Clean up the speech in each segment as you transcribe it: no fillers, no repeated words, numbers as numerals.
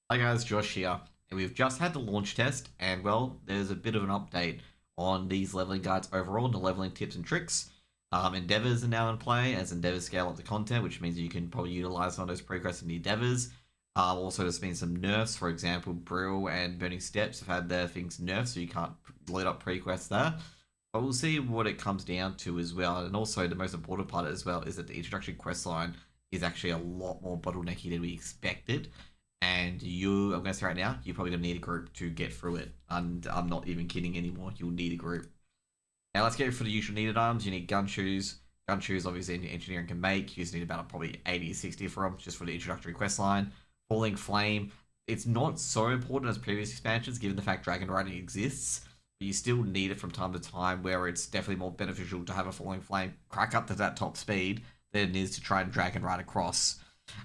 Hi guys, Josh here, and we've just had the launch test, and well, there's a bit of an update on these leveling guides overall, the leveling tips and tricks. Endeavors are now in play as endeavors scale up the content, which means you can probably utilize some of those progress in the endeavors. Also, there's been some nerfs, for example, Brill and Burning Steps have had their things nerfed, so you can't load up pre-quests there. But we'll see what it comes down to as well. And also, the most important part as well is that the introductory quest line is actually a lot more bottlenecky than we expected. And I'm going to say right now, you're probably going to need a group to get through it. And I'm not even kidding anymore. You'll need a group. Now, let's go for the usual needed items. You need gun shoes. Gun shoes, obviously, engineering can make. You just need about probably 80 or 60 for them, just for the introductory quest line. Falling Flame. It's not so important as previous expansions, given the fact Dragon Riding exists. But you still need it from time to time, where it's definitely more beneficial to have a Falling Flame crack up to that top speed than it is to try and Dragon Ride across.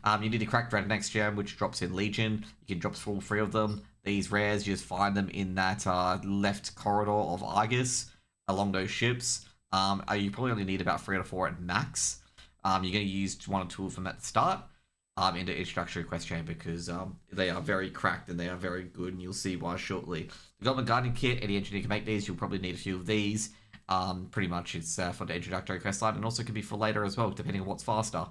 You need to crack Dread next gem, which drops in Legion. You can drop all three of them. These rares, you just find them in that left corridor of Argus along those ships. You probably only need about 3 or 4 at max. You're going to use 1 or 2 of them at the start into introductory quest chain because they are very cracked and they are very good, and you'll see why shortly. The Goblin Guardian Kit, any engineer can make these. You'll probably need a few of these. Pretty much it's for the introductory quest line and also can be for later as well, depending on what's faster.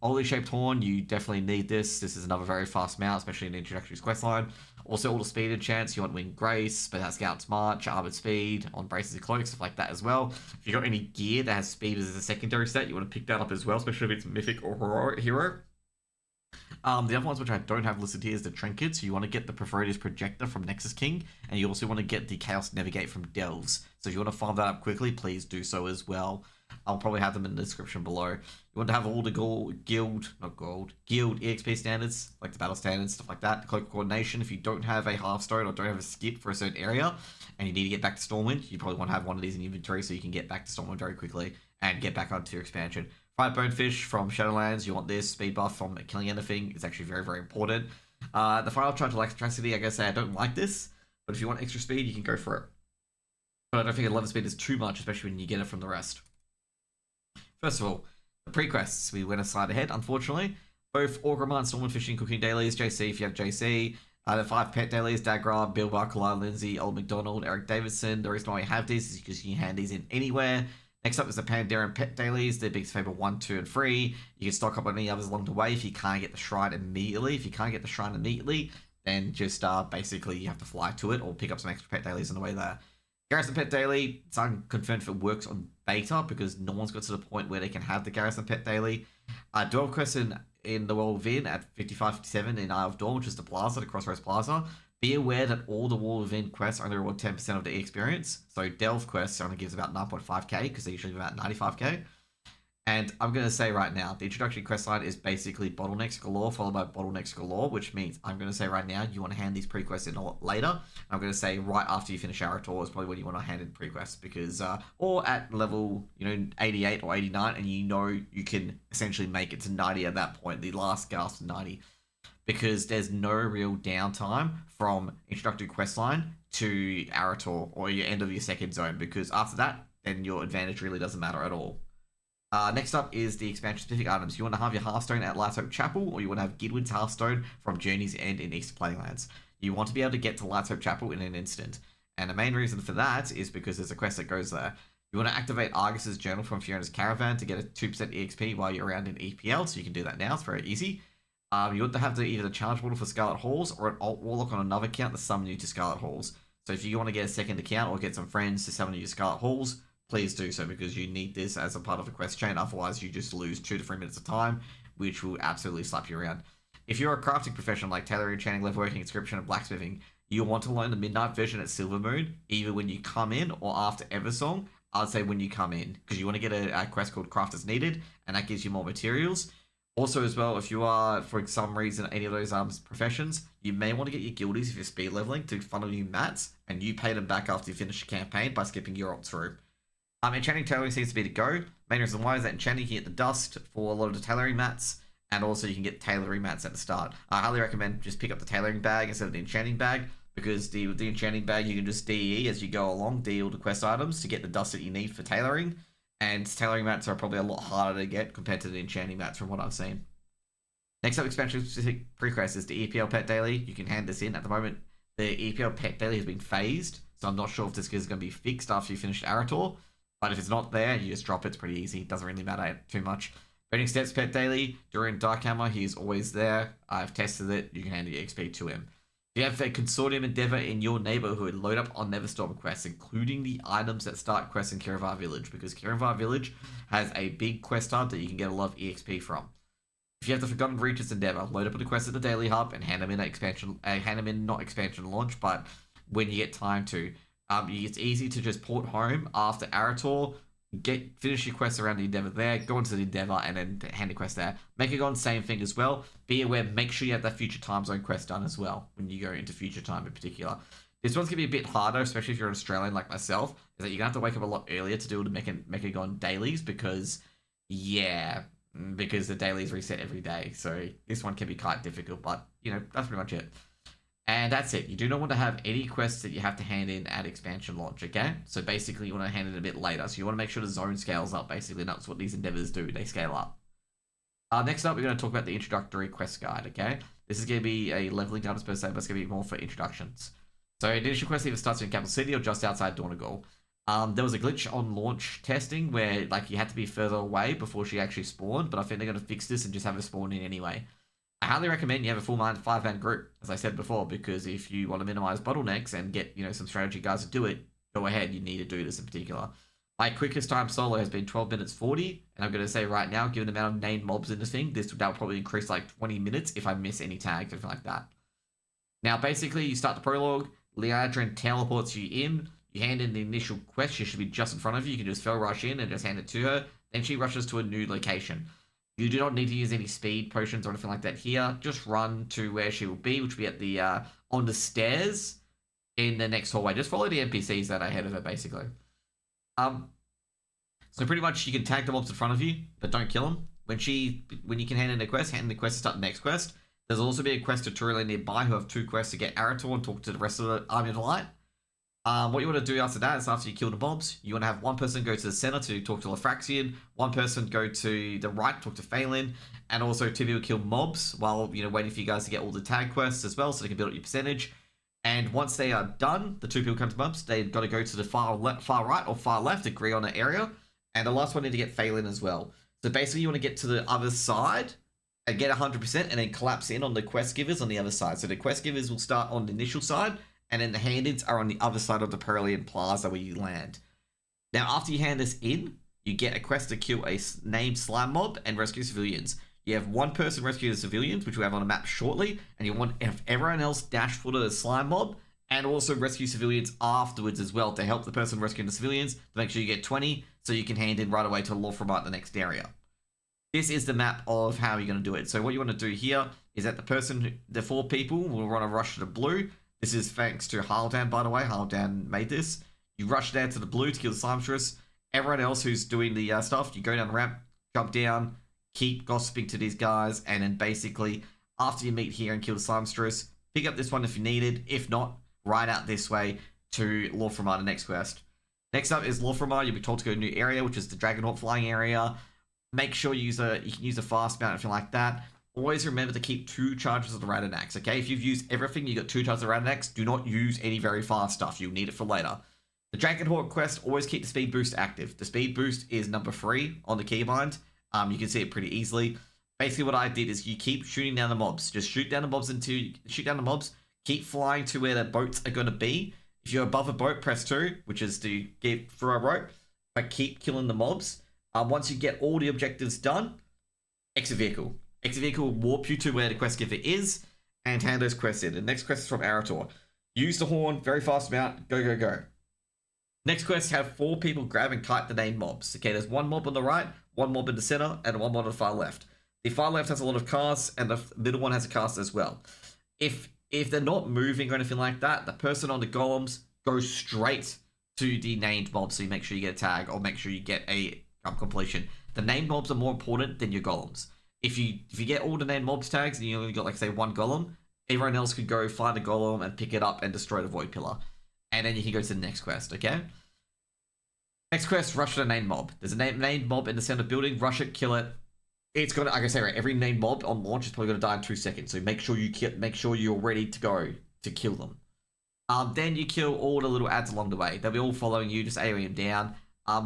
Ollie Shaped Horn, you definitely need this. This is another very fast mount, especially in the introductory quest line. Also, all the speed and chance, you want Wing Grace, but that's Scout's March, Armored Speed, on Braces and Cloaks, stuff like that as well. If you've got any gear that has speed as a secondary stat, you want to pick that up as well, especially if it's Mythic or Hero. The other ones which I don't have listed here is the trinkets. You want to get the Preferred's Projector from Nexus King, and you also want to get the Chaos Navigate from Delves. So if you want to farm that up quickly, please do so as well. I'll probably have them in the description below. You want to have all the guild EXP standards, like the battle standards, stuff like that. The cloak coordination. If you don't have a halfstone or don't have a skip for a certain area, and you need to get back to Stormwind, you probably want to have one of these in inventory so you can get back to Stormwind very quickly and get back onto your expansion. Fried Bonefish from Shadowlands, you want this. Speed buff from killing anything is actually very, very important. The Final Charge Electricity, I guess I don't like this, but if you want extra speed, you can go for it. But I don't think 11 speed is too much, especially when you get it from the rest. First of all, the pre-quests. We went a slide ahead, unfortunately. Both Orgrimmar and Stormwind Fishing Cooking dailies, JC if you have JC. The 5 pet dailies, Dagra, Bill Barker, Lindsay, Old McDonald, Eric Davidson. The reason why we have these is because you can hand these in anywhere. Next up is the Pandaren Pet Dailies. They're biggest favorite 1, 2, and 3. You can stock up on any others along the way if you can't get the shrine immediately. If you can't get the shrine immediately, then just basically you have to fly to it or pick up some extra pet dailies on the way there. Garrison Pet Daily, it's unconfirmed if it works on beta because no one's got to the point where they can have the Garrison Pet Daily. Duel Quest in the World Within at 55-57 in Isle of Dawn, which is the plaza, the Crossroads Plaza. Be aware that all the World Within quests only reward 10% of the experience. So Delve quests only gives about 9.5k because they usually give about 95k. And I'm going to say right now, the introductory quest line is basically bottlenecks galore followed by bottlenecks galore, which means I'm going to say right now, you want to hand these pre-quests in a lot later. I'm going to say right after you finish Arator is probably when you want to hand in pre-quests because, or at level, 88 or 89, and you can essentially make it to 90 at that point, the last gasp to 90. Because there's no real downtime from introductory quest line to Arator or your end of your second zone, because after that, then your advantage really doesn't matter at all. Next up is the expansion-specific items. You want to have your Hearthstone at Light Hope Chapel, or you want to have Gidwin's Hearthstone from Journey's End in East Playlands. You want to be able to get to Light Hope Chapel in an instant. And the main reason for that is because there's a quest that goes there. You want to activate Argus's Journal from Fiona's Caravan to get a 2% EXP while you're around in EPL, so you can do that now. It's very easy. You want to have either the charge model for Scarlet Halls or an alt warlock on another account to summon you to Scarlet Halls. So if you want to get a second account or get some friends to summon you to Scarlet Halls, please do so because you need this as a part of the quest chain. Otherwise, you just lose 2 to 3 minutes of time, which will absolutely slap you around. If you're a crafting professional like tailoring, enchanting, leatherworking, inscription, and blacksmithing, you'll want to learn the Midnight version at Silvermoon, either when you come in or after Eversong. I'd say when you come in, because you want to get a quest called Craft as Needed, and that gives you more materials. Also, as well, if you are, for some reason, any of those professions, you may want to get your guildies if you're speed leveling to funnel you mats, and you pay them back after you finish the campaign by skipping your opt through. Enchanting tailoring seems to be the go. Main reason why is that enchanting you can get the dust for a lot of the tailoring mats, and also you can get tailoring mats at the start. I highly recommend just pick up the tailoring bag instead of the enchanting bag, because the enchanting bag you can just DE as you go along, DE all the quest items to get the dust that you need for tailoring, and tailoring mats are probably a lot harder to get compared to the enchanting mats from what I've seen. Next up, expansion specific pre-quest is the EPL Pet Daily. You can hand this in at the moment. The EPL Pet Daily has been phased, so I'm not sure if this is going to be fixed after you finish Arator. But if it's not there, you just drop it. It's pretty easy. It doesn't really matter too much. Burning Steps Pet Daily. During Dark Hammer, he's always there. I've tested it. You can hand the XP to him. If you have a consortium endeavor in your neighborhood, load up on Neverstorm quests, including the items that start quests in Kiravar Village, because Kiravar Village has a big quest hub that you can get a lot of EXP from. If you have the Forgotten Reaches endeavor, load up on the quest at the Daily Hub and hand them in at expansion. Hand them in, not expansion launch, but when you get time to. It's easy to just port home after Arator, finish your quests around the endeavor there, go into the endeavor, and then hand the quest there. Mechagon, same thing as well. Be aware, make sure you have that future time zone quest done as well when you go into future time in particular. This one's gonna be a bit harder, especially if you're an Australian like myself, is that you're gonna have to wake up a lot earlier to do the Mechagon dailies because the dailies reset every day. So this one can be quite difficult, but that's pretty much it. And that's it. You do not want to have any quests that you have to hand in at expansion launch, okay? So basically you want to hand it a bit later. So you want to make sure the zone scales up, basically. That's what these endeavors do. They scale up. Next up, we're going to talk about the introductory quest guide, okay? This is going to be a leveling guide per se, but it's going to be more for introductions. So the initial quest either starts in Capital City or just outside Donegal. There was a glitch on launch testing where you had to be further away before she actually spawned, but I think they're going to fix this and just have her spawn in anyway. I highly recommend you have a full 5-man group, as I said before, because if you want to minimize bottlenecks and get some strategy guys to do it, go ahead. You need to do this in particular. My quickest time solo has been 12 minutes 40, and I'm going to say right now, given the amount of named mobs in this thing, that will probably increase 20 minutes if I miss any tags or anything like that. Now, basically, you start the prologue. Leandrin teleports you in. You hand in the initial quest. She should be just in front of you. You can just fell rush in and just hand it to her. Then she rushes to a new location. You do not need to use any speed potions or anything like that here. Just run to where she will be, which will be at the on the stairs in the next hallway. Just follow the NPCs that are ahead of her, basically. So pretty much you can tag the mobs in front of you, but don't kill them. When you can hand in a quest, hand in the quest to start the next quest. There's also be a quest tutorial nearby who have 2 quests to get Arator and talk to the rest of the Army of the Light. What you want to do after that is after you kill the mobs, you want to have one person go to the center to talk to Lefraxian, one person go to the right to talk to Phelan, and also 2 people kill mobs while waiting for you guys to get all the tag quests as well so they can build up your percentage. And once they are done, the 2 people come to mobs, they've got to go to the far right or far left, agree on an area, and the last one need to get Phelan as well. So basically you want to get to the other side and get 100% and then collapse in on the quest givers on the other side. So the quest givers will start on the initial side, and then the hand-ins are on the other side of the Perillian Plaza where you land. Now, after you hand this in, you get a quest to kill a named slime mob and rescue civilians. You have one person rescue the civilians, which we have on a map shortly, and you want everyone else dash for the slime mob and also rescue civilians afterwards as well to help the person rescuing the civilians to make sure you get 20 so you can hand in right away to Lorframat, the next area. This is the map of how you're going to do it. So what you want to do here is that the 4 people will want to rush to the blue. This is thanks to Haldan, by the way. Haldan made this. You rush down to the blue to kill the Slimestress. Everyone else who's doing the stuff, you go down the ramp, jump down, keep gossiping to these guys, and then basically, after you meet here and kill the Slimestress, pick up this one if you needed. If not, ride out this way to Lorframat, the next quest. Next up is Lorframat. You'll be told to go to a new area, which is the Dragonhawk flying area. Make sure you can use a fast mount if you like that. Always remember to keep 2 charges of the Radon Axe, okay? If you've used everything, you got 2 charges of the Radon Axe, do not use any very fast stuff. You'll need it for later. The Dragonhawk quest, always keep the speed boost active. The speed boost is number 3 on the keybind. You can see it pretty easily. Basically what I did is you keep shooting down the mobs. Just shoot down the mobs, keep flying to where the boats are going to be. If you're above a boat, press 2, which is to get through a rope, but keep killing the mobs. Once you get all the objectives done, exit vehicle. Exit vehicle will warp you to where the quest giver is and hand those quests in. The next quest is from Arator. Use the horn, very fast amount, go, go, go. Next quest, have 4 people grab and kite the named mobs. Okay, there's 1 mob on the right, 1 mob in the center, and 1 mob on the far left. The far left has a lot of casts, and the middle one has a cast as well. If they're not moving or anything like that, the person on the golems goes straight to the named mob, so you make sure you get a tag, or make sure you get a completion. The named mobs are more important than your golems. If you get all the named mobs tags and you only got say 1 golem, everyone else could go find a golem and pick it up and destroy the void pillar. And then you can go to the next quest, okay? Next quest, rush to the named mob. There's a named mob in the center building, rush it, kill it. It's gonna, like I say, right, every named mob on launch is probably gonna die in 2 seconds. So make sure you're ready to go to kill them. Then you kill all the little ads along the way. They'll be all following you, just airing them down.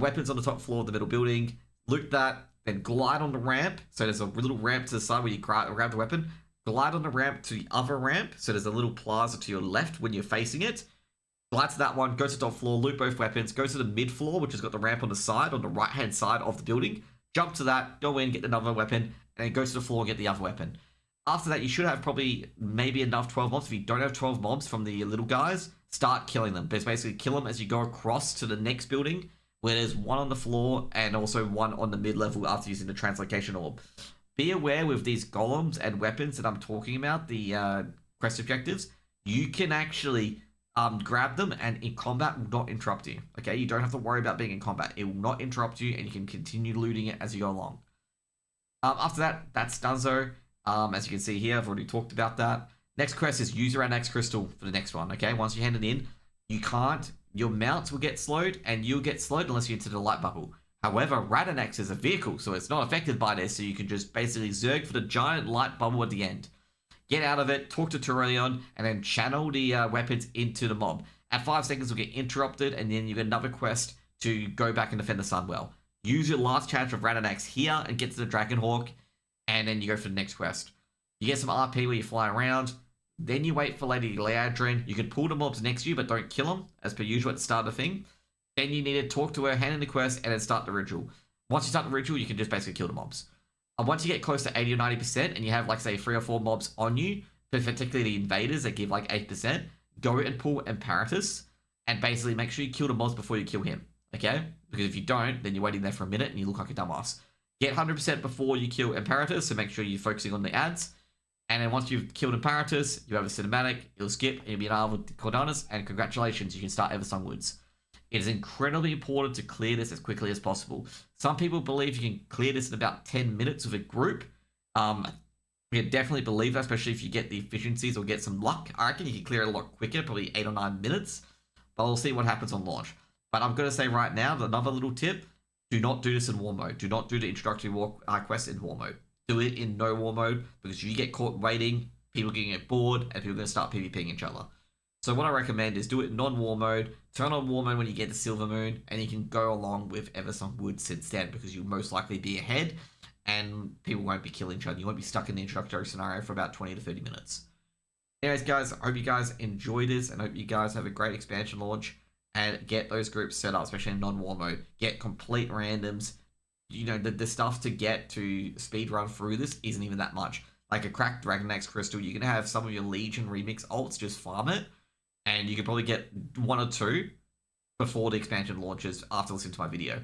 Weapons on the top floor of the middle building. Loot that, then glide on the ramp. So there's a little ramp to the side where you grab the weapon. Glide on the ramp to the other ramp. So there's a little plaza to your left when you're facing it. Glide to that one, go to the top floor, loot both weapons, go to the mid floor, which has got the ramp on the side, on the right hand side of the building. Jump to that, go in, get another weapon, and then go to the floor and get the other weapon. After that, you should have probably maybe enough 12 mobs. If you don't have 12 mobs from the little guys, start killing them. But it's basically kill them as you go across to the next building, where there's one on the floor and also one on the mid level after using the translocation orb. Be aware with these golems and weapons that I'm talking about, the quest objectives, you can actually grab them and in combat will not interrupt you. Okay, you don't have to worry about being in combat. It will not interrupt you and you can continue looting it as you go along. After that, that's Dunzo. As you can see here, I've already talked about that. Next quest is use around X crystal for the next one. Okay, once you hand it in, you can't. Your mounts will get slowed, and you'll get slowed unless you enter the light bubble. However, Radanax is a vehicle, so it's not affected by this. So you can just basically zerg for the giant light bubble at the end. Get out of it, talk to Turelion, and then channel the weapons into the mob. At 5 seconds, will get interrupted, and then you get another quest to go back and defend the Sunwell. Use your last chance of Radanax here and get to the Dragonhawk, and then you go for the next quest. You get some RP where you fly around, then you wait for Lady Leadrin. You can pull the mobs next to you, but don't kill them, as per usual at the start of the thing. Then you need to talk to her, hand in the quest, and then start the ritual. Once you start the ritual, you can just basically kill the mobs. Once you get close to 80 or 90%, and you have, like, say, 3 or 4 mobs on you, particularly the invaders that give, like, 8%, go and pull Imperatus, and basically make sure you kill the mobs before you kill him, okay? Because if you don't, then you're waiting there for a minute, and you look like a dumbass. Get 100% before you kill Imperatus, so make sure you're focusing on the ads. And then once you've killed Imperatus, you have a cinematic, it'll skip, and you'll be in Isle with Cordanus, and congratulations, you can start Eversong Woods. It is incredibly important to clear this as quickly as possible. Some people believe you can clear this in about 10 minutes with a group. We definitely believe that, especially if you get the efficiencies or get some luck. I reckon you can clear it a lot quicker, probably 8 or 9 minutes. But we'll see what happens on launch. But I'm going to say right now, another little tip, do not do this in war mode. Do not do the introductory quest in war mode. Do it in no war mode, because you get caught waiting, people are going to get bored, and people are going to start PvPing each other. So what I recommend is do it non-war mode, turn on war mode when you get to Silver Moon, and you can go along with Eversong Woods since then, because you'll most likely be ahead, and people won't be killing each other. You won't be stuck in the introductory scenario for about 20 to 30 minutes. Anyways, guys, I hope you guys enjoy this, and I hope you guys have a great expansion launch, and get those groups set up, especially in non-war mode. Get complete randoms. You know, the stuff to get to speed run through this isn't even that much. Like a cracked Dragonax Crystal, you can have some of your Legion remix ults just farm it, and you can probably get 1 or 2 before the expansion launches after listening to my video.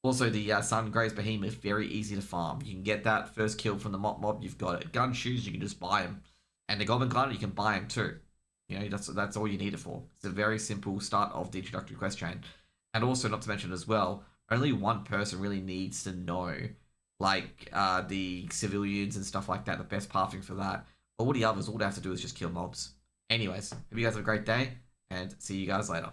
Also, the Sungraze Behemoth, very easy to farm. You can get that first kill from the mob, you've got it. Gun shoes, you can just buy them. And the Goblin Glider, you can buy them too. You know, that's all you need it for. It's a very simple start of the introductory quest chain. And also, not to mention as well, only one person really needs to know, like, the civilians and stuff like that, the best pathing for that. All the others, all they have to do is just kill mobs. Anyways, hope you guys have a great day, and see you guys later.